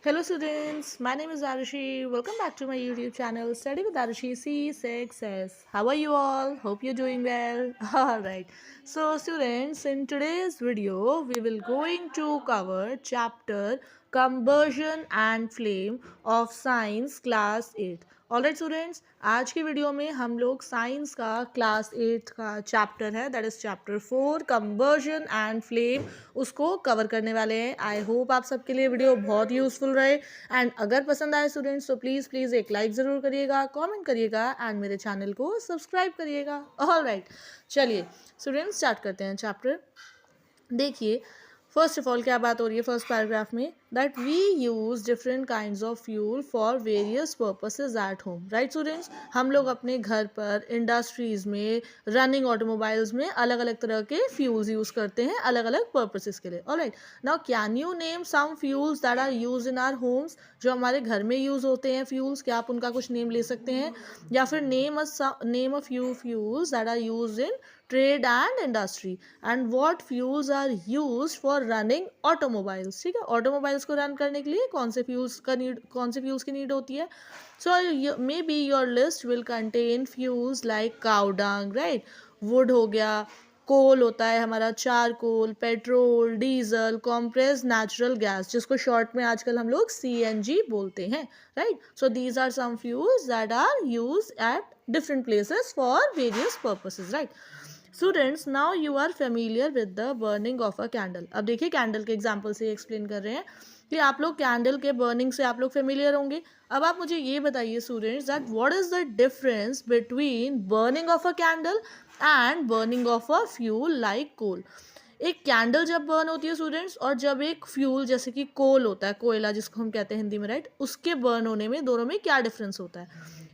Hello students, my name is Arushi. Welcome back to my YouTube channel Study with Arushi C6S. How are you all? Hope you're doing well. Alright. So students, in today's video, we will going to cover chapter Combustion and Flame of Science Class 8. Alright students, आज की video में हम लोग science का class 8 का chapter है that is chapter 4 combustion and flame उसको cover करने वाले हैं. आई होप आप सबके लिए वीडियो बहुत यूजफुल रहे एंड अगर पसंद आए स्टूडेंट्स तो प्लीज़ प्लीज़ एक लाइक ज़रूर करिएगा, कमेंट करिएगा एंड मेरे चैनल को सब्सक्राइब करिएगा. ऑलराइट, चलिए स्टूडेंट्स स्टार्ट करते हैं चैप्टर. देखिए फर्स्ट ऑफ ऑल क्या बात हो रही है फर्स्ट पैराग्राफ में, that we use different kinds of fuel for various purposes at home. Right students, हम लोग अपने घर पर, इंडस्ट्रीज़ में, रनिंग ऑटोमोबाइल्स में अलग अलग तरह के फ्यूल्स यूज़ करते हैं अलग अलग पर्पसेस के लिए. Alright, now can you name some fuels that are use in our homes, जो हमारे घर में यूज़ होते हैं फ्यूल्स, क्या आप उनका कुछ नेम ले सकते हैं? या फिर name a few fuels that are use in trade and industry and what fuels are used for running automobiles. ठीक है, ऑटोमोबाइल्स को रन करने के लिए कौन से फ्यूल्स की नीड होती है. So may be your list will contain fuels like cow dung, right, wood हो गया, कोल होता है हमारा, charcoal, petrol, diesel, compressed natural gas जिसको शॉर्ट में आजकल हम लोग CNG बोलते हैं. Right, so these are some fuels that are use at different places for various purposes. Right students, now you are familiar with the burning of a candle. अब देखिए candle के एग्जाम्पल से एक्सप्लेन कर रहे हैं कि आप लोग कैंडल के बर्निंग से आप लोग फेमिलियर होंगे. अब आप मुझे ये बताइए students that what is the difference between burning of a candle and burning of a fuel like coal. एक कैंडल जब बर्न होती है स्टूडेंट्स और जब एक फ्यूल जैसे कि कोल होता है, कोयला जिसको हम कहते हैं हिंदी में, राइट, उसके बर्न होने में दोनों में क्या डिफरेंस होता है?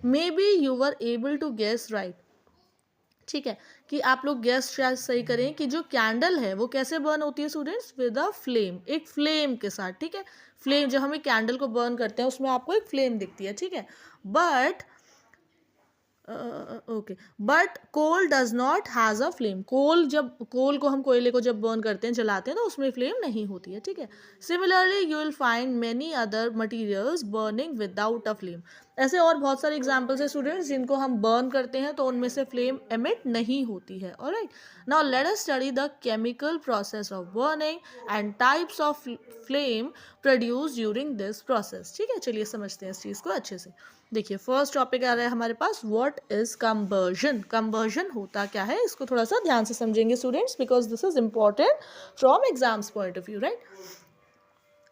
Maybe you are able to guess right. ठीक है, कि आप लोग गैस शायद सही करें कि जो कैंडल है वो कैसे बर्न होती है स्टूडेंट्स, विद अ फ्लेम, एक फ्लेम के साथ. ठीक है, फ्लेम, जब हम एक कैंडल को बर्न करते हैं उसमें आपको एक फ्लेम दिखती है. ठीक है, but okay, but coal does not has a flame. Coal को हम कोयले को जब बर्न करते हैं, जलाते हैं, तो उसमें फ्लेम नहीं होती है. ठीक है, similarly you will find many other materials burning without a flame. ऐसे और बहुत सारे एग्जाम्पल्स है स्टूडेंट्स जिनको हम बर्न करते हैं तो उनमें से फ्लेम एमिट नहीं होती है. Alright, now let us study the chemical process of burning and types of flame produce during this process. ठीक है, चलिए समझते हैं इस चीज़ को अच्छे से. देखिए फर्स्ट टॉपिक आ रहा है हमारे पास, व्हाट इज कंबर्जन. कंबर्जन होता क्या है, इसको थोड़ा सा ध्यान से समझेंगे students because this is important from exams point of view. Right,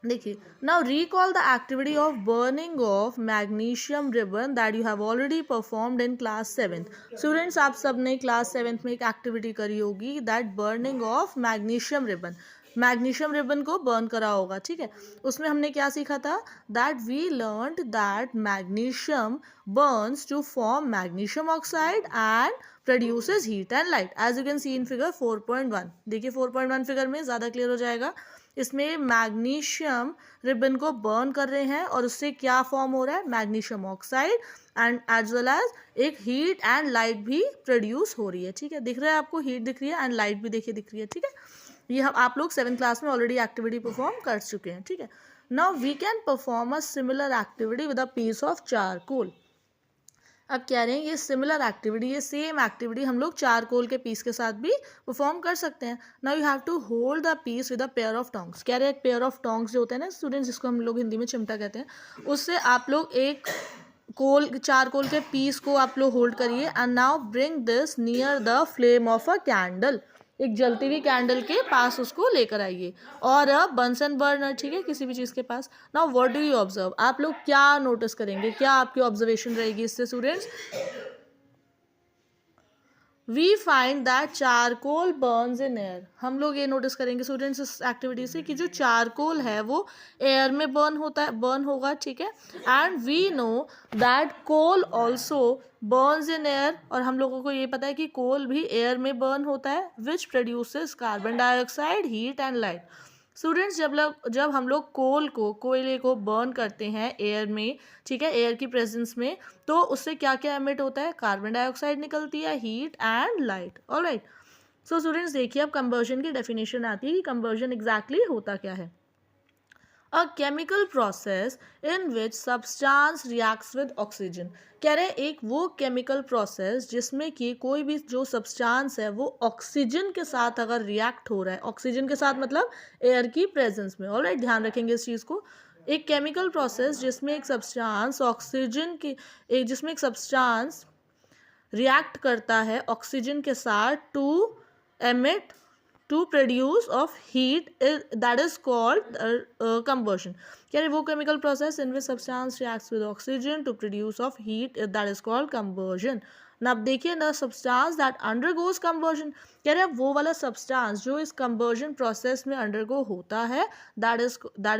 देखिए, now recall the activity of burning of magnesium ribbon that you have already performed in class 7th. Students, आप सब ने क्लास 7th में एक activity करी होगी that burning of magnesium ribbon. Magnesium ribbon को burn करा होगा. ठीक है, उसमें हमने क्या सीखा था, that we learned that magnesium burns to form magnesium oxide and produces heat and light, as you can see in figure 4.1. देखिए 4.1 फिगर में ज़्यादा क्लियर हो जाएगा. इसमें मैग्नीशियम रिबन को बर्न कर रहे हैं और उससे क्या फॉर्म हो रहा है, magnesium oxide and as well as एक हीट एंड लाइट भी प्रोड्यूस हो रही है. ठीक है, दिख रहा है आपको, हीट दिख रही है एंड लाइट भी देखिए दिख रही है. ठीक है, ये हम आप लोग 7th क्लास में ऑलरेडी एक्टिविटी परफॉर्म कर चुके हैं. ठीक है, now we can perform a similar activity with a piece of charcoal. अब कह रहे हैं ये सिमिलर एक्टिविटी, ये सेम एक्टिविटी हम लोग चारकोल के पीस के साथ भी परफॉर्म कर सकते हैं. Now you have to hold the piece with a pair of tongs. कह रहे हैं एक पेयर ऑफ टोंग्स जो होते हैं ना स्टूडेंट्स, जिसको हम लोग हिंदी में चिमटा कहते हैं, उससे आप लोग एक चारकोल के पीस को आप लोग होल्ड करिए and now bring this near the flame of a candle. एक जलती हुई कैंडल के पास उसको लेकर आइए और बंसन बर्नर. ठीक है, किसी भी चीज़ के पास. Now what do you observe, आप लोग क्या नोटिस करेंगे, क्या आपकी ऑब्जर्वेशन रहेगी इससे students? We find that charcoal burns in air. हम लोग ये नोटिस करेंगे स्टूडेंट्स इस एक्टिविटी से कि जो चारकोल है वो एयर में बर्न होता है, बर्न होगा. ठीक है, and we know that coal also burns in air, और हम लोगों को ये पता है कि कोल भी एयर में बर्न होता है which produces carbon dioxide, heat and light. Students, जब हम लोग कोयले को बर्न करते हैं एयर में, ठीक है, एयर की प्रेजेंस में, तो उससे क्या क्या एमिट होता है, कार्बन डाइऑक्साइड निकलती है, heat and light. Alright, so students देखिए अब कंबर्जन की डेफिनेशन आती है कि कंबर्जन एग्जैक्टली होता क्या है. A chemical process in which substance reacts with oxygen. कह रहे हैं एक वो केमिकल प्रोसेस जिसमें कि कोई भी जो सब्सटेंस है वो ऑक्सीजन के साथ अगर रिएक्ट हो रहा है, ऑक्सीजन के साथ मतलब एयर की प्रेजेंस में। ऑलराइट, ध्यान रखेंगे इस चीज़ को। एक केमिकल प्रोसेस जिसमें एक सब्सटेंस ऑक्सीजन की एक जिसमें एक सब्सटेंस रिएक्ट करता है ऑक्सीजन के साथ to emit to produce of heat, that is called combustion. क्या है वो chemical process in which substance reacts with oxygen to produce of heat, that is called combustion. ना अब देखिए the substance that undergoes combustion, कह रहे हैं वो वाला सब्सटेंस जो इस कंबशन प्रोसेस में अंडरगो होता है that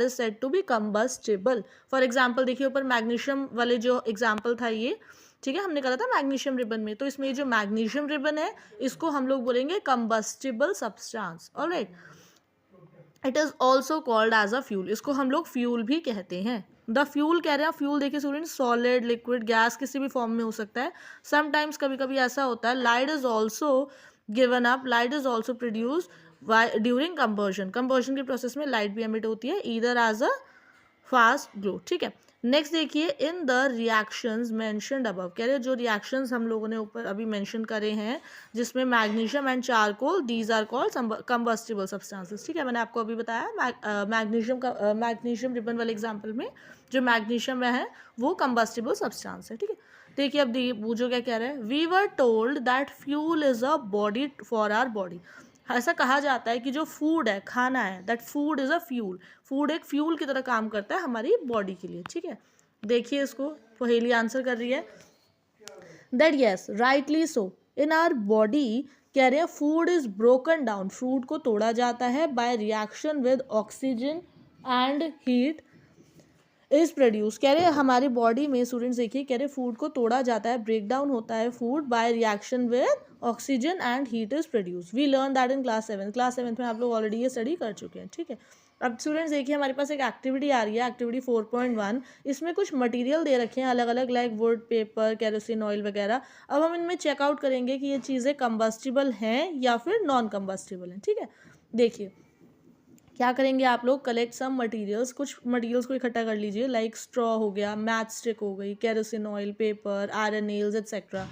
is said to be combustible. For example देखिए ऊपर मैग्नीशियम वाले जो एग्जाम्पल था ये, ठीक है, हमने कहा था मैग्नीशियम रिबन में, तो इसमें जो मैग्नीशियम रिबन है इसको हम लोग बोलेंगे combustible substance. Alright, it is also called as a fuel, इसको हम लोग फ्यूल भी कहते हैं। द फ्यूल कह रहे हैं, फ्यूल देखिए स्टूडेंट सॉलिड लिक्विड गैस किसी भी फॉर्म में हो सकता है। समटाइम्स कभी कभी ऐसा होता है light is also given up, light is also produce during combustion, combustion के प्रोसेस में लाइट भी एमिट होती है either as a fast glow. ठीक है, नेक्स्ट देखिए in the reactions mentioned above, कह रहे जो रिएक्शंस हम लोगों ने ऊपर अभी मेंशन करे हैं जिसमें magnesium and charcoal, these are called combustible substances. ठीक है, मैंने आपको अभी बताया मैग्नीशियम रिबन वाले एग्जांपल में जो मैग्नीशियम है वो कंबस्टिबल सब्सटेंस है। ठीक है, देखिए अब जो क्या कह रहे हैं, we were told that fuel is a body for our body. ऐसा कहा जाता है कि जो फूड है, खाना है, that food is a fuel, food एक फ्यूल की तरह काम करता है हमारी बॉडी के लिए। ठीक है, देखिए इसको पहेली आंसर कर रही है that yes rightly so in our body, कह रहे हैं food is broken down, food को तोड़ा जाता है by reaction with oxygen and heat is produce. कह रहे हैं हमारी बॉडी में स्टूडेंट्स देखिए, कह रहे फूड को तोड़ा जाता है, ब्रेक डाउन होता है food by reaction with oxygen and heat is produce. We learn that in class 7, class 7 में आप लोग ऑलरेडी ये स्टडी कर चुके हैं। ठीक है, अब स्टूडेंट्स देखिए हमारे पास एक एक्टिविटी आ रही है, एक्टिविटी 4.1। इसमें कुछ मटेरियल दे रखे हैं अलग अलग, like would, paper, kerosene oil वगैरह। अब हम इनमें चेकआउट करेंगे कि ये चीज़ें कंबस्टिबल हैं या फिर नॉन कंबस्टिबल हैं। ठीक है, देखिए क्या करेंगे आप लोग, कलेक्ट सम मटेरियल्स, कुछ मटेरियल्स को इकट्ठा कर लीजिए, लाइक स्ट्रॉ हो गया, मैच स्टिक हो गई, kerosene oil, paper, iron nails etcetera,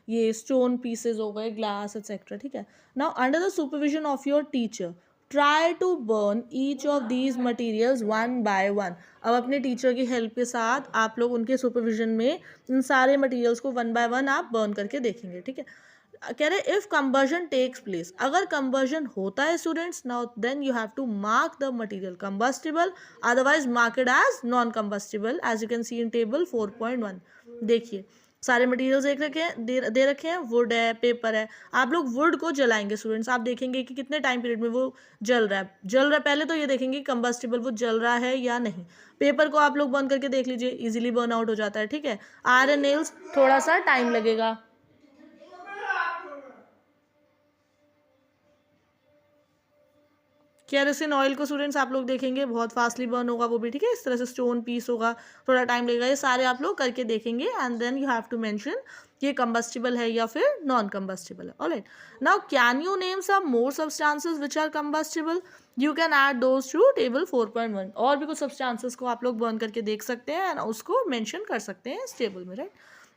ये स्टोन पीसेज हो गए, ग्लास एट्सेट्रा। ठीक है, now under the supervision of your teacher try to burn each of these materials one by one. अब अपने टीचर की हेल्प के साथ आप लोग उनके सुपरविजन में इन सारे मटीरियल्स को वन बाय वन आप बर्न करके देखेंगे। ठीक है, कह रहे इफ कंबर्जन टेक्स प्लेस, अगर कंबर्जन होता है students, now then you have to mark the material combustible, otherwise marked as non combustible, as you can see in table 4.1। देखिए सारे मटेरियल्स देख रखे हैं, दे रखे हैं, वुड है, पेपर है। आप लोग वुड को जलाएंगे स्टूडेंट्स, आप देखेंगे कि कितने टाइम पीरियड में वो जल रहा है। पहले तो ये देखेंगे कंबस्टिबल वो जल रहा है या नहीं। पेपर को आप लोग बर्न करके देख लीजिए, इजीली बर्न आउट हो जाता है। ठीक है, आयरन नेल्स थोड़ा सा टाइम लगेगा। केरोसिन ऑयल को स्टूडेंट्स आप लोग देखेंगे बहुत फास्टली बर्न होगा वो भी। ठीक है, इस तरह से स्टोन पीस होगा, थोड़ा टाइम लगेगा। ये सारे आप लोग करके देखेंगे and then you have to mention ये कंबस्टिबल है या फिर नॉन कंबस्टिबल है। Alright, now can you name some more substances which are combustible, you can add those to table 4.1। और भी कुछ सब्सटेंसेस को आप लोग बर्न करके देख सकते हैं एंड उसको मेंशन कर सकते हैं इस टेबल में। Right,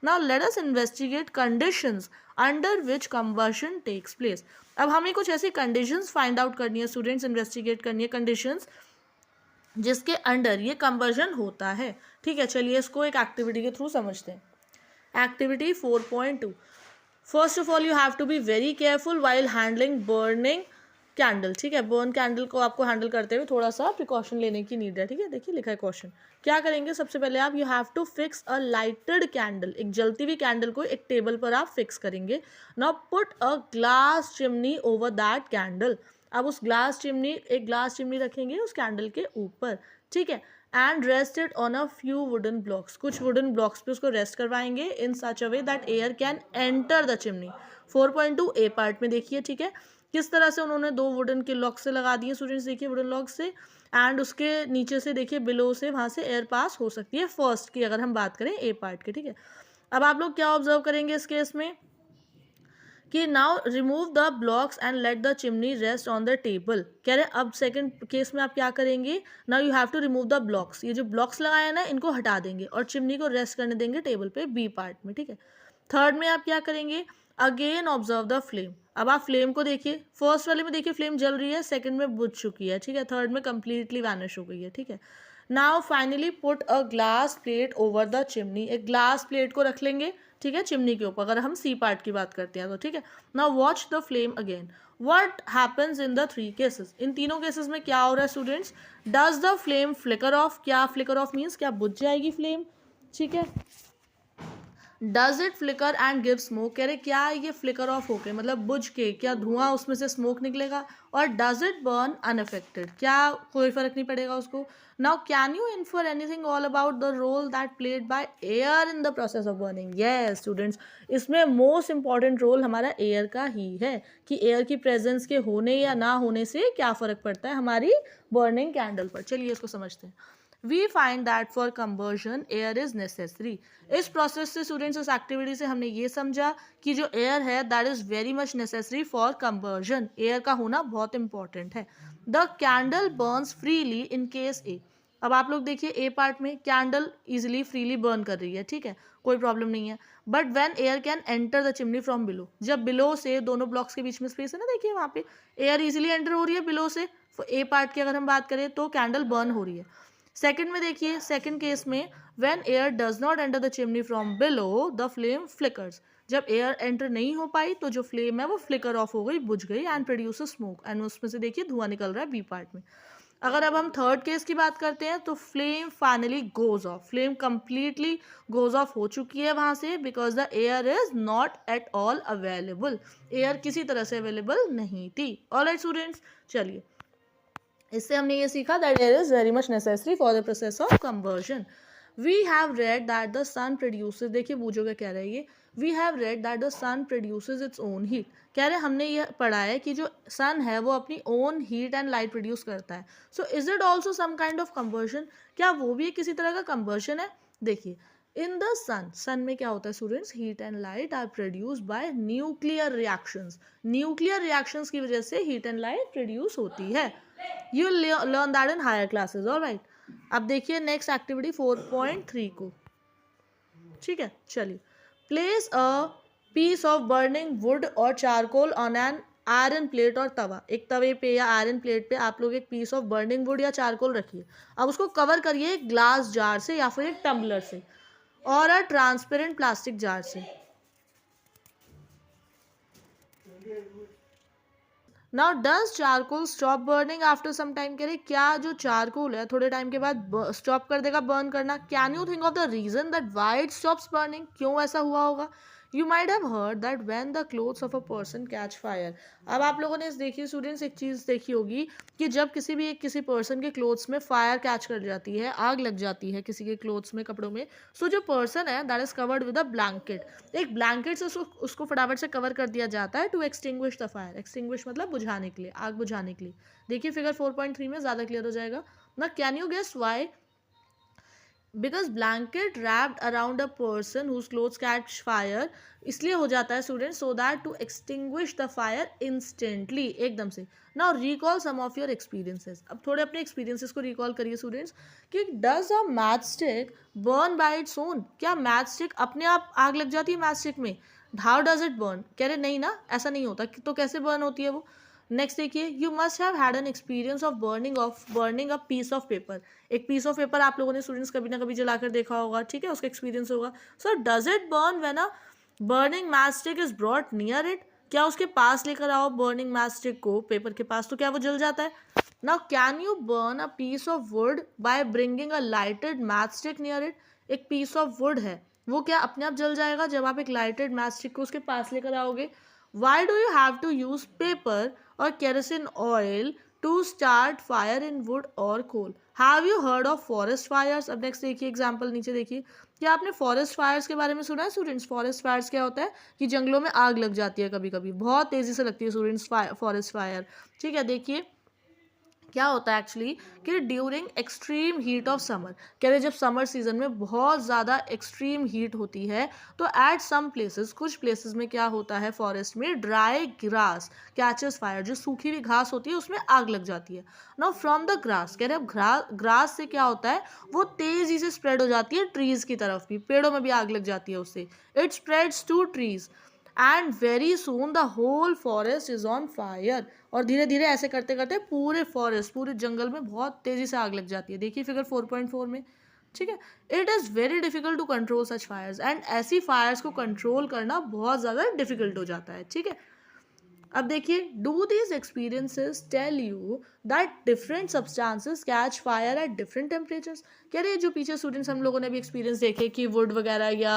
now let us investigate conditions under which combustion takes place. अब हमें कुछ ऐसी कंडीशंस फाइंड आउट करनी है स्टूडेंट्स, इन्वेस्टिगेट करनी है कंडीशंस जिसके अंडर ये कंबशन होता है। ठीक है, चलिए इसको एक एक्टिविटी के थ्रू समझते हैं। Activity 4.2, first of all you have to be very careful while handling burning candle. ठीक है, बर्न कैंडल को आपको हैंडल करते हुए थोड़ा सा प्रिकॉशन लेने की नीड है। ठीक है, देखिए लिखा है क्वेश्चन, क्या करेंगे सबसे पहले आप, you have to fix a lighted candle, एक जलती हुई कैंडल को एक टेबल पर आप फिक्स करेंगे। Now put a glass chimney over that candle, अब उस एक ग्लास चिमनी रखेंगे उस कैंडल के ऊपर। ठीक है, and rest it on a few wooden blocks, कुछ वुडन ब्लॉक्स पे उसको रेस्ट करवाएंगे in such a way that air can enter the chimney. 4.2 A part में देखिए। ठीक है, किस तरह से उन्होंने 2 वुडन के लॉक से लगा दिए स्टूडेंट्स, देखिए वुडन लॉक से, एंड उसके नीचे से देखिए बिलो से वहाँ से एयर पास हो सकती है फर्स्ट की, अगर हम बात करें ए पार्ट के। ठीक है, अब आप लोग क्या ऑब्जर्व करेंगे इस केस में, कि now remove the blocks and let the chimney rest on the table. कह रहे अब सेकंड केस में आप क्या करेंगे, now you have to remove the blocks, ये जो ब्लॉक्स लगाए हैं ना इनको हटा देंगे और चिमनी को रेस्ट करने देंगे टेबल पे, बी पार्ट में, ठीक है। थर्ड में आप क्या करेंगे, अगेन ऑब्जर्व द फ्लेम। अब आप फ्लेम को देखिए, फर्स्ट वाले में देखिए फ्लेम जल रही है, सेकंड में बुझ चुकी है, ठीक है, थर्ड में कंप्लीटली वैनिश हो गई है, ठीक है। Now finally put a glass plate over the chimney, एक ग्लास प्लेट को रख लेंगे, ठीक है, चिमनी के ऊपर, अगर हम सी पार्ट की बात करते हैं तो, ठीक है। Now watch the flame again, what happens in the three cases, इन तीनों केसेस में क्या हो रहा है students, does the flame flicker off, क्या फ्लिकर ऑफ मीन्स क्या बुझ जाएगी फ्लेम, ठीक है। Does it flicker and give smoke, कह रहे क्या ये फ्लिकर ऑफ होके मतलब बुझ के क्या धुआं उसमें से स्मोक निकलेगा, और डज इट बर्न अनअफेक्टेड, क्या कोई फर्क नहीं पड़ेगा उसको। Now can you infer anything all about the role that played by air in the process of burning, yes students, इसमें मोस्ट इंपॉर्टेंट रोल हमारा एयर का ही है, कि एयर की प्रेजेंस के होने या ना होने से क्या फ़र्क पड़ता है हमारी बर्निंग कैंडल पर। चलिए इसको समझते हैं। We find that for conversion air is necessary. इस प्रोसेस से स्टूडेंट्स, इस एक्टिविटी से हमने ये समझा कि जो एयर है that is very much necessary for conversion, air का होना बहुत इंपॉर्टेंट है। The candle burns freely in case A, अब आप लोग देखिए ए पार्ट में कैंडल इजिली फ्रीली बर्न कर रही है, ठीक है, कोई प्रॉब्लम नहीं है। But when air can enter the chimney from below, जब बिलो से दोनों ब्लॉक्स के बीच में स्पेस है ना, देखिए वहाँ पे एयर इजिली एंटर हो रही है बिलो से, ए पार्ट की अगर हम बात करें तो कैंडल बर्न हो रही है। सेकंड में देखिए, सेकंड केस में when air does not enter the chimney from below the flame flickers, जब एयर एंटर नहीं हो पाई तो जो फ्लेम है वो फ्लिकर ऑफ हो गई, बुझ गई, एंड प्रोड्यूस स्मोक, एंड उसमें से देखिए धुआं निकल रहा है बी पार्ट में। अगर अब हम थर्ड केस की बात करते हैं तो flame finally goes off, flame completely goes off हो चुकी है वहां से, because the air is not at all available, air किसी तरह से अवेलेबल नहीं थी। ऑलराइट स्टूडेंट्स, चलिए इससे हमने ये सीखा that air is very much necessary for the process of conversion. We have read that the sun produces, देखिए बूझो क्या कह रहा है ये, we have read that the sun produces its own heat, कह रहे हमने ये पढ़ा है कि जो सन है वो अपनी own heat and light produce करता है। So is it also some kind of conversion, क्या वो भी किसी तरह का कंवर्जन है। देखिए इन द सन, सन में क्या होता है students, heat and light are produce by nuclear reactions, nuclear reactions की वजह से हीट एंड लाइट प्रोड्यूस होती है। You learn that in higher classes, alright. अब देखिए नेक्स्ट एक्टिविटी 4.3 को, ठीक है, चलिए। Place a piece of burning wood और charcoal on an iron plate और तवा, एक तवे पे या आयरन प्लेट पे आप लोग एक पीस ऑफ बर्निंग वुड या चारकोल रखिए। अब उसको कवर करिए एक ग्लास जार से या फिर एक टम्बलर से और अ ट्रांसपेरेंट प्लास्टिक जार से। Now does charcoal stop burning after some time, कह रहे क्या जो चारकोल है थोड़े टाइम के बाद स्टॉप कर देगा बर्न करना। Can you think of the reason that why it stops burning, क्यों ऐसा हुआ होगा। You might have heard that when the clothes of a person catch fire, अब आप लोगों ने देखिए स्टूडेंट्स एक चीज़ देखी होगी कि जब किसी पर्सन के क्लोथ्स में फायर कैच कर जाती है, आग लग जाती है किसी के क्लोथ्स में, कपड़ों में, सो जो पर्सन है that is covered with a blanket, एक ब्लैंकेट से उसको फटाफट से कवर कर दिया जाता है to extinguish the fire, extinguish मतलब बुझाने के लिए, आग बुझाने के लिए। देखिए फिगर 4.3 में ज़्यादा क्लियर हो जाएगा ना। Can you guess why, because blanket wrapped around a person whose clothes catch fire, इसलिए हो जाता है student so that to extinguish the fire instantly, एकदम से। Now recall some of your experiences, अब थोड़े अपने एक्सपीरियंसेस को रिकॉल करिए स्टूडेंट्स कि does a matchstick burn by its own, क्या मैच स्टिक अपने आप आग लग जाती है मैच स्टिक में, हाउ डज इट बर्न, कह रहे नहीं ना, ऐसा नहीं होता, तो कैसे बर्न होती है वो। नेक्स्ट देखिए, you must have had an experience of burning a piece of paper, एक पीस ऑफ पेपर आप लोगों ने स्टूडेंट्स कभी ना कभी जलाकर देखा होगा, ठीक है, उसका एक्सपीरियंस होगा। So does it burn when a burning matchstick is brought near it, क्या उसके पास लेकर आओ बर्निंग मैच स्टिक को पेपर के पास तो क्या वो जल जाता है। Now can you burn a piece of wood by bringing a lighted matchstick near it, एक पीस ऑफ वुड है वो क्या अपने आप जल जाएगा जब आप एक लाइटेड मैच स्टिक को उसके पास लेकर आओगे। Why do you have to use paper or kerosene oil to start fire in wood or coal? Have you heard of forest fires? अब नेक्स्ट देखिए एग्जाम्पल नीचे देखिए, क्या आपने फॉरेस्ट फायर्स के बारे में सुना है स्टूडेंट्स। फॉरेस्ट फायर्स क्या होता है कि जंगलों में आग लग जाती है, कभी कभी बहुत तेजी से लगती है स्टूडेंट्स फॉरेस्ट फायर, ठीक है। देखिए क्या होता है एक्चुअली कि during extreme heat of summer, कह रहे जब समर सीजन में बहुत ज़्यादा एक्सट्रीम हीट होती है तो एट सम प्लेसेस, कुछ प्लेसेस में क्या होता है फॉरेस्ट में, ड्राई ग्रास कैचेस फायर, जो सूखी हुई घास होती है उसमें आग लग जाती है। नाउ फ्रॉम द ग्रास, कह रहे अब ग्रास से क्या होता है वो तेजी से स्प्रेड हो जाती है ट्रीज की तरफ भी, पेड़ों में भी आग लग जाती है उससे। It spreads to trees and very soon the whole forest is on fire, और धीरे धीरे ऐसे करते करते पूरे फॉरेस्ट, पूरे जंगल में बहुत तेजी से आग लग जाती है। देखिए फिगर 4.4 में, ठीक है। It is very difficult to control such fires, and ऐसी फायर्स को कंट्रोल करना बहुत ज़्यादा डिफिकल्ट हो जाता है, ठीक है। अब देखिए, do these experiences tell you that different substances catch fire at different temperatures. कह रहे जो पीछे स्टूडेंट्स हम लोगों ने भी एक्सपीरियंस देखे कि वुड वगैरह या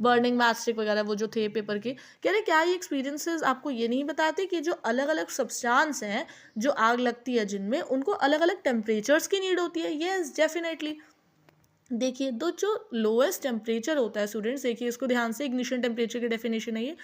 बर्निंग मैचस्टिक वगैरह वो जो थे पेपर के, कह रहे क्या ये एक्सपीरियंसेस आपको ये नहीं बताते कि जो अलग अलग सब्सटेंस हैं जो आग लगती है जिनमें, उनको अलग अलग टेम्परेचर्स की नीड होती है। Yes definitely. देखिए दो जो लोएस्ट टेम्परेचर होता है स्टूडेंट्स, देखिए इसको ध्यान से, इग्निशन टेम्परेचर की डेफिनेशन है ये,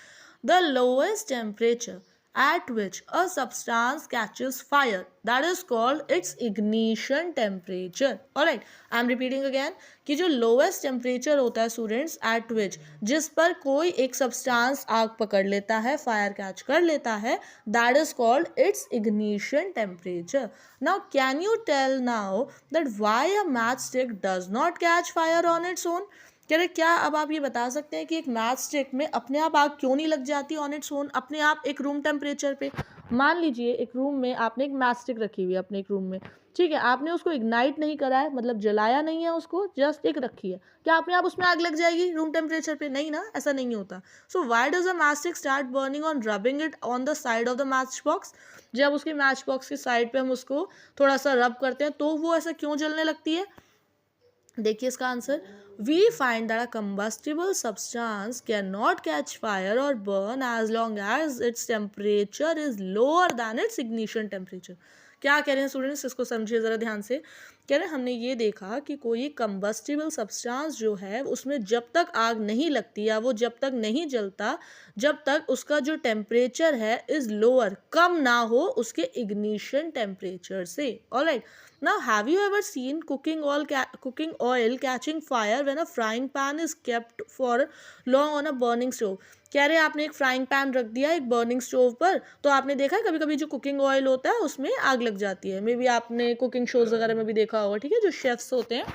the lowest temperature at which a substance catches fire, that is called its ignition temperature. Alright, I am repeating again कि जो lowest temperature होता है स्टूडेंट्स at which, जिस पर कोई एक सब्सटेंस आग पकड़ लेता है, फायर कैच कर लेता है, that is called its ignition temperature. Now can you tell now that why a matchstick does not catch fire on its own? कह रहे क्या अब आप ये बता सकते हैं कि एक मैच स्टिक में अपने आप आग क्यों नहीं लग जाती ऑन इट्स ओन, अपने आप एक रूम टेम्परेचर पे। मान लीजिए एक रूम में आपने एक मैच स्टिक रखी हुई है अपने एक रूम में, ठीक है, आपने उसको इग्नाइट नहीं करा है, मतलब जलाया नहीं है उसको, जस्ट एक रखी है, क्या अपने आप उसमें आग लग जाएगी रूम टेम्परेचर पे? नहीं ना, ऐसा नहीं होता। So why does a match stick start burning on rubbing it on the side of the match box? जब उसके मैच बॉक्स की साइड पे हम उसको थोड़ा सा रब करते हैं तो वो ऐसा क्यों जलने लगती है? देखिए इसका answer, we find that a combustible substance cannot catch fire or burn as long as its temperature is lower than its ignition temperature. क्या कह रहे हैं स्टूडेंट्स, इसको समझिए ज़रा ध्यान से। कह रहे हैं हमने ये देखा कि कोई कंबस्टिबल सब्सटेंस जो है उसमें जब तक आग नहीं लगती या वो जब तक नहीं जलता, जब तक उसका जो टेम्परेचर है इज़ लोअर, कम ना हो उसके इग्निशन टेम्परेचर से। Alright, now have you ever seen cooking oil catching fire when a frying pan is kept for long on a burning stove? कह रहे हैं आपने एक फ्राइंग पैन रख दिया एक बर्निंग स्टोव पर, तो आपने देखा है कभी कभी जो कुकिंग ऑयल होता है उसमें आग लग जाती है। मे बी आपने कुकिंग शोज वगैरह में भी देखा होगा, ठीक है, जो शेफ्स होते हैं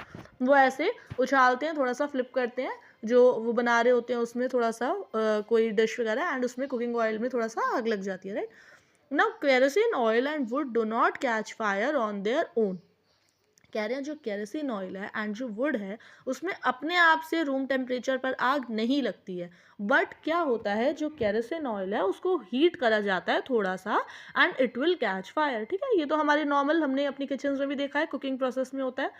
वो ऐसे उछालते हैं, थोड़ा सा फ्लिप करते हैं, जो वो बना रहे होते हैं उसमें थोड़ा सा कोई डिश वगैरह, एंड उसमें कुकिंग ऑयल में थोड़ा सा आग लग जाती है, right. Now kerosene oil and would do not catch fire on their own. कह रहे हैं जो केरोसिन ऑयल है एंड जो वुड है उसमें अपने आप से रूम टेम्परेचर पर आग नहीं लगती है, बट क्या होता है जो केरोसिन ऑयल है उसको हीट करा जाता है थोड़ा सा and it will catch fire, ठीक है। ये तो हमारे नॉर्मल हमने अपनी किचन में भी देखा है, कुकिंग प्रोसेस में होता है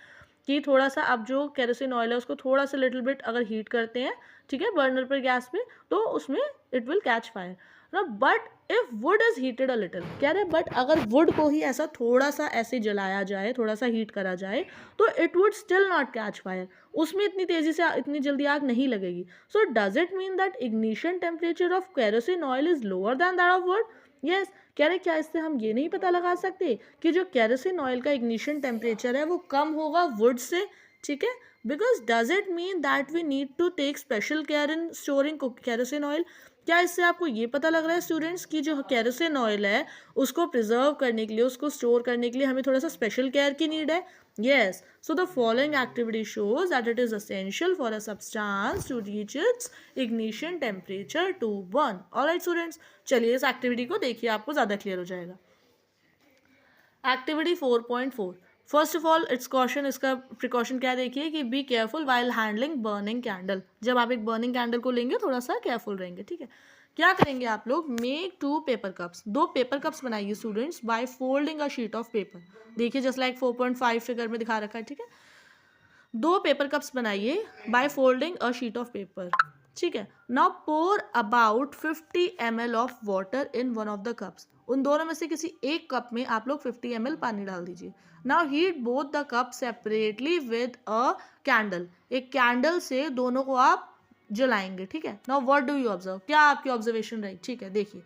कि थोड़ा सा अब जो केरोसिन ऑयल है उसको थोड़ा सा लिटिल बिट अगर हीट करते हैं, ठीक है, बर्नर पर गैस पे, तो उसमें इट विल कैच फायर ना। But if would is heated a little, कह रहे बट अगर वुड को ही ऐसा थोड़ा सा ऐसे जलाया जाए, थोड़ा सा हीट करा जाए, तो it would still not catch fire, उसमें इतनी तेजी से इतनी जल्दी आग नहीं लगेगी। सो does it mean that ignition temperature of kerosene oil is lower than that of would? Yes, कह रहे क्या इससे हम ये नहीं पता लगा सकते कि जो केरोसिन ऑयल का इग्निशन टेम्परेचर है वो कम होगा वुड से, ठीक है, because does it mean that we need to take special care in storing kerosene oil? क्या इससे आपको ये पता लग रहा है स्टूडेंट्स कि जो केरोसिन ऑयल है उसको प्रिजर्व करने के लिए, उसको स्टोर करने के लिए हमें थोड़ा सा स्पेशल केयर की नीड है? Yes, so the following activity shows that it is essential for a substance to reach its ignition temperature to burn. Alright students, चलिए इस एक्टिविटी को देखिए, आपको ज़्यादा क्लियर हो जाएगा। Activity 4.4, first of all it's caution, इसका प्रिकॉशन क्या देखिए कि be careful while handling burning candle. जब आप एक बर्निंग कैंडल को लेंगे थोड़ा सा केयरफुल रहेंगे, ठीक है। क्या करेंगे आप लोग, make 2 paper cups, 2 paper cups बनाइए students by folding a sheet of paper. देखिए जस्ट लाइक 4.5 फिगर में दिखा रखा है, ठीक है। 2 पेपर कप्स बनाइए by folding a sheet of paper, ठीक है। Now pour about 50 ml of water in one of the cups. उन दोनों में से किसी एक कप में आप लोग 50 ml पानी डाल दीजिए। Now heat both the cup separately with a candle, एक कैंडल से दोनों को आप जलाएंगे, ठीक है। Now what do you observe, क्या आपकी ऑब्जर्वेशन रही, ठीक है। देखिए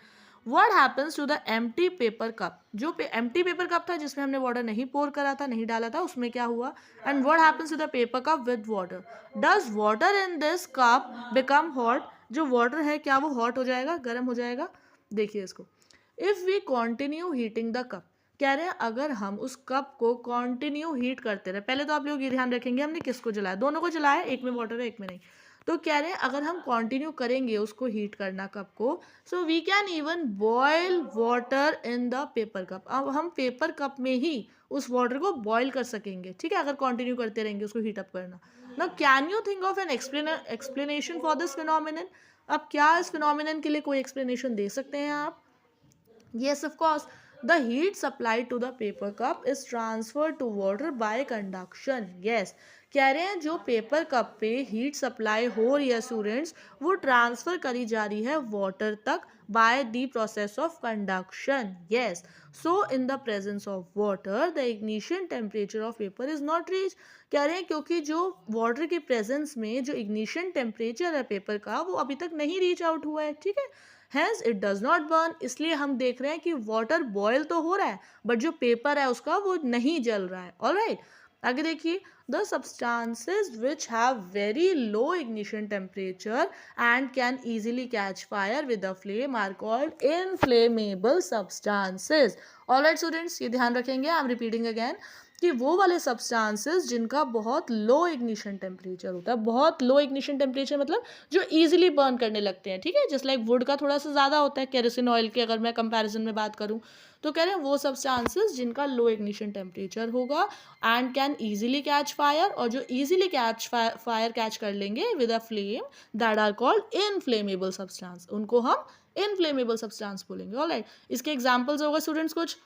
what happens to the empty paper cup, जो एम्प्टी पेपर कप था जिसमें हमने वाटर नहीं पोर करा था, नहीं डाला था, उसमें क्या हुआ, and what happens to the paper cup with water, does water in this cup become hot, जो वाटर है क्या वो हॉट हो जाएगा, गर्म हो जाएगा। देखिए इसको, if we continue heating the cup, कह रहे हैं अगर हम उस कप को कॉन्टिन्यू हीट करते रहे, पहले तो आप लोग ये ध्यान रखेंगे हमने किसको जलाया, दोनों को जलाया, एक में वाटर है एक में नहीं, तो कह रहे हैं अगर हम कंटिन्यू करेंगे उसको हीट करना कप को, so we can even boil water in the paper cup, अब हम पेपर कप में ही उस वाटर को बॉयल कर सकेंगे, ठीक है, अगर कंटिन्यू करते रहेंगे उसको हीट अप करना। Now can you think of an explanation for this phenomenon, अब क्या इस फिनोमिनन के लिए कोई एक्सप्लेनेशन दे सकते हैं आप? Yes, of course. The heat supplied to the paper cup is transferred to water by conduction. Yes. कह रहे हैं जो पेपर कप पे हीट सप्लाई हो रही है स्टूडेंट्स, वो ट्रांसफर करी जा रही है वाटर तक by the process of conduction. Yes, so in the presence of water the ignition temperature of paper is not reach, कह रहे हैं क्योंकि जो वाटर के प्रेजेंस में जो इग्निशन टेम्परेचर है पेपर का वो अभी तक नहीं रीच आउट हुआ है, ठीक है, hence it does not burn, इसलिए हम देख रहे हैं कि वाटर बॉयल तो हो रहा है बट जो पेपर है उसका वो नहीं जल रहा है। ऑलराइट, आगे देखिए, the substances which have very low ignition temperature and can easily catch fire with a flame are called inflammable substances. Alright students, ये ध्यान रखेंगे, आई एम रिपीटिंग अगेन, कि वो वाले सब्सटेंसेस जिनका बहुत लो इग्निशन टेम्परेचर होता है, बहुत लो इग्निशन टेम्परेचर मतलब जो इजीली बर्न करने लगते हैं, ठीक है, जस्ट लाइक वुड का थोड़ा सा ज़्यादा होता है केरोसिन ऑयल के, अगर मैं कंपैरिजन में बात करूं, तो कह रहे हैं वो सब्सटेंसेस जिनका लो इग्निशन टेम्परेचर होगा and can easily catch fire, और जो ईजिली कैच फायर कैच कर लेंगे with a flame, that are called inflammable substance, उनको हम इनफ्लेमेबल सब्सटेंस बोलेंगे। ऑलराइट, इसके एग्जाम्पल्स होगा स्टूडेंट्स कुछ,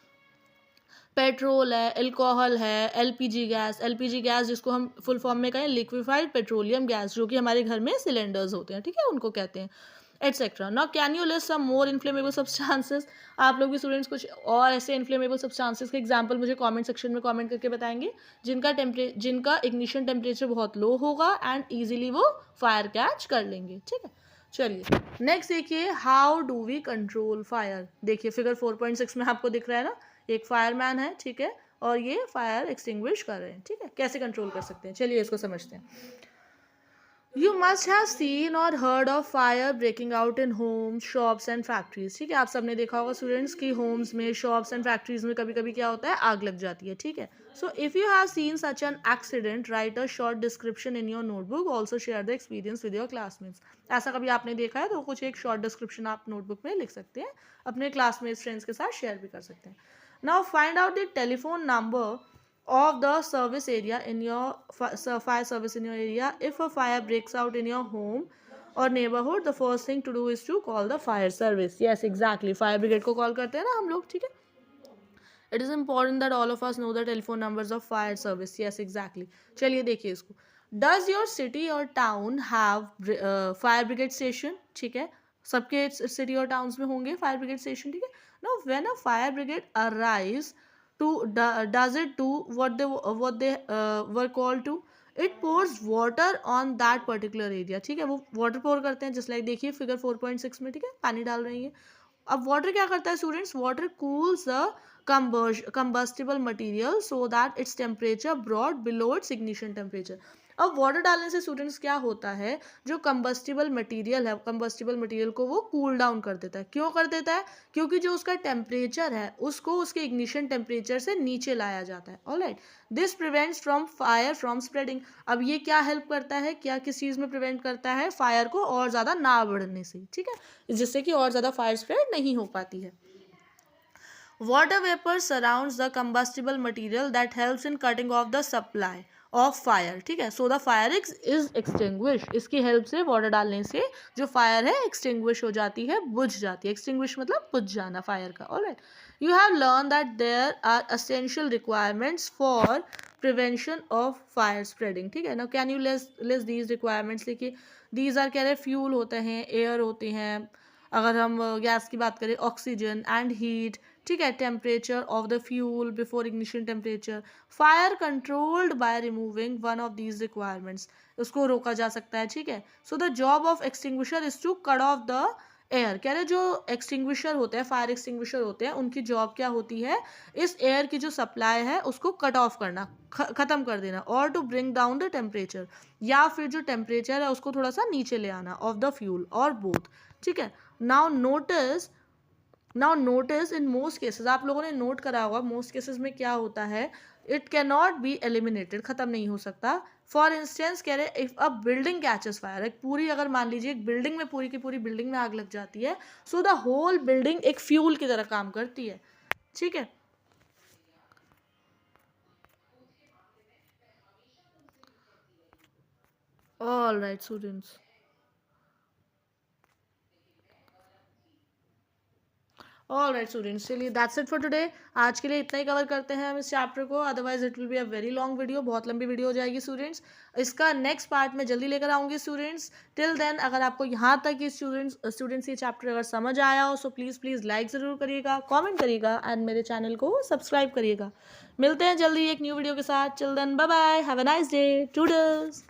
पेट्रोल है, अल्कोहल है, एलपीजी गैस जिसको हम फुल फॉर्म में कहें लिक्विफाइड पेट्रोलियम गैस, जो कि हमारे घर में सिलेंडर्स होते हैं, ठीक है, उनको कहते हैं, etcetera. Now can you list some more inflammable substances, आप लोग भी स्टूडेंट्स कुछ और ऐसे इनफ्लेमेबल सब्सटेंसेस के एग्जांपल मुझे कमेंट सेक्शन में कमेंट करके बताएंगे जिनका इग्निशन टेम्परेचर बहुत लो होगा एंड ईजिली वो फायर कैच कर लेंगे, ठीक है। चलिए नेक्स्ट देखिए, how do we control fire, देखिए फिगर 4.6 में आपको दिख रहा है ना, एक फायरमैन है, ठीक है, और ये फायर एक्सटिंग्विश कर रहे हैं, ठीक है, कैसे कंट्रोल कर सकते हैं, चलिए इसको समझते हैं। यू मस्ट हैव सीन और heard of fire breaking out in homes, shops and factories, ठीक है, आप सबने देखा होगा स्टूडेंट्स की होम्स में, शॉप्स एंड फैक्ट्रीज में कभी कभी क्या होता है, आग लग जाती है, ठीक है। So if you have seen such an accident, right a short description in your notebook, also share the experience with your classmates, ऐसा कभी आपने देखा है तो कुछ एक शॉर्ट डिस्क्रिप्शन आप नोटबुक में लिख सकते हैं, अपने क्लासमेट्स फ्रेंड्स के साथ शेयर भी कर सकते हैं। Now find out the telephone number of the service area in your fire service in your area. If a fire breaks out in your home or neighborhood, the first thing to do is to call the fire service. Yes, exactly. Fire brigade को call करते हैं ना हम लोग, ठीक है। It is important that all of us know the telephone numbers of fire service. Yes, exactly. चलिए देखिए इसको, Does your city or town have fire brigade station? ठीक है, सबके सिटी और टाउन्स में होंगे फायर ब्रिगेड स्टेशन, ठीक है। Now when a fire brigade arrives to does it do what they were called to, it pours water on that particular area, ठीक है, वो वाटर पोर करते हैं, जस्ट लाइक देखिए फिगर 4.6 में, ठीक है, पानी डाल रही है। अब वाटर क्या करता है students, water cools the combustible material so that its temperature brought below its ignition temperature। अब वाटर डालने से स्टूडेंट्स क्या होता है, जो कंबस्टिबल मटेरियल है, कंबस्टिबल मटेरियल को वो कूल डाउन कर देता है, क्यों कर देता है, क्योंकि जो उसका टेम्परेचर है उसको उसके इग्निशन टेम्परेचर से नीचे लाया जाता है। Alright, this prevents from fire from spreading, अब ये क्या हेल्प करता है, क्या किस चीज़ में प्रिवेंट करता है, फायर को और ज़्यादा ना बढ़ने से, ठीक है, जिससे कि और ज़्यादा फायर स्प्रेड नहीं हो पाती है। Water vapor surrounds the combustible material that helps in cutting off the supply of fire, ठीक है, so the fire is extinguished, इसकी हेल्प से वाटर डालने से जो फायर है एक्सटिंग्विश हो जाती है, बुझ जाती है, एक्सटिंग्विश मतलब बुझ जाना फायर का। Alright, you have learn that there are essential requirements for prevention of fire spreading, ठीक है ना। Can you list these requirements, देखिए दीज आर कह रहे फ्यूल होते हैं, एयर होते हैं, अगर हम गैस की बात करें ऑक्सीजन एंड हीट, ठीक है, temperature of the fuel before ignition temperature, fire controlled by removing one of these requirements, उसको रोका जा सकता है, ठीक है। So the job of extinguisher is to cut off the air कह रहे जो एक्सटिंग्विशर होते हैं, फायर एक्सटिंग्विशर होते हैं, उनकी जॉब क्या होती है, इस एयर की जो सप्लाई है उसको कट ऑफ करना, खत्म कर देना, और to bring down the temperature, या फिर जो टेम्परेचर है उसको थोड़ा सा नीचे ले आना, ऑफ द फ्यूल, और बोथ। ठीक है। Now notice in most cases, आप लोगों ने नोट करा होगा मोस्ट केसेस में क्या होता है, it can not be eliminated, खत्म नहीं हो सकता। फॉर इंस्टेंस कह रहे if a building catches fire, एक पूरी, अगर मान लीजिए एक बिल्डिंग में, पूरी की पूरी बिल्डिंग में आग लग जाती है, सो द होल बिल्डिंग एक फ्यूल की तरह काम करती है। ठीक है। All right students, all right students, चलिए दैट्स इट फॉर टुडे। आज के लिए इतना ही कवर करते हैं हम इस चैप्टर को, otherwise it will be a very long video, बहुत लंबी वीडियो हो जाएगी स्टूडेंट्स। इसका नेक्स्ट पार्ट में जल्दी लेकर आऊँगी स्टूडेंट्स। टिल देन अगर आपको यहाँ तक ये स्टूडेंट्स ये चैप्टर अगर समझ आया हो, सो प्लीज़ प्लीज़ लाइक ज़रूर करिएगा, कॉमेंट करिएगा, एंड मेरे चैनल को सब्सक्राइब करिएगा। मिलते हैं जल्दी एक न्यू वीडियो के साथ। Till then bye bye, have a nice day, toodles.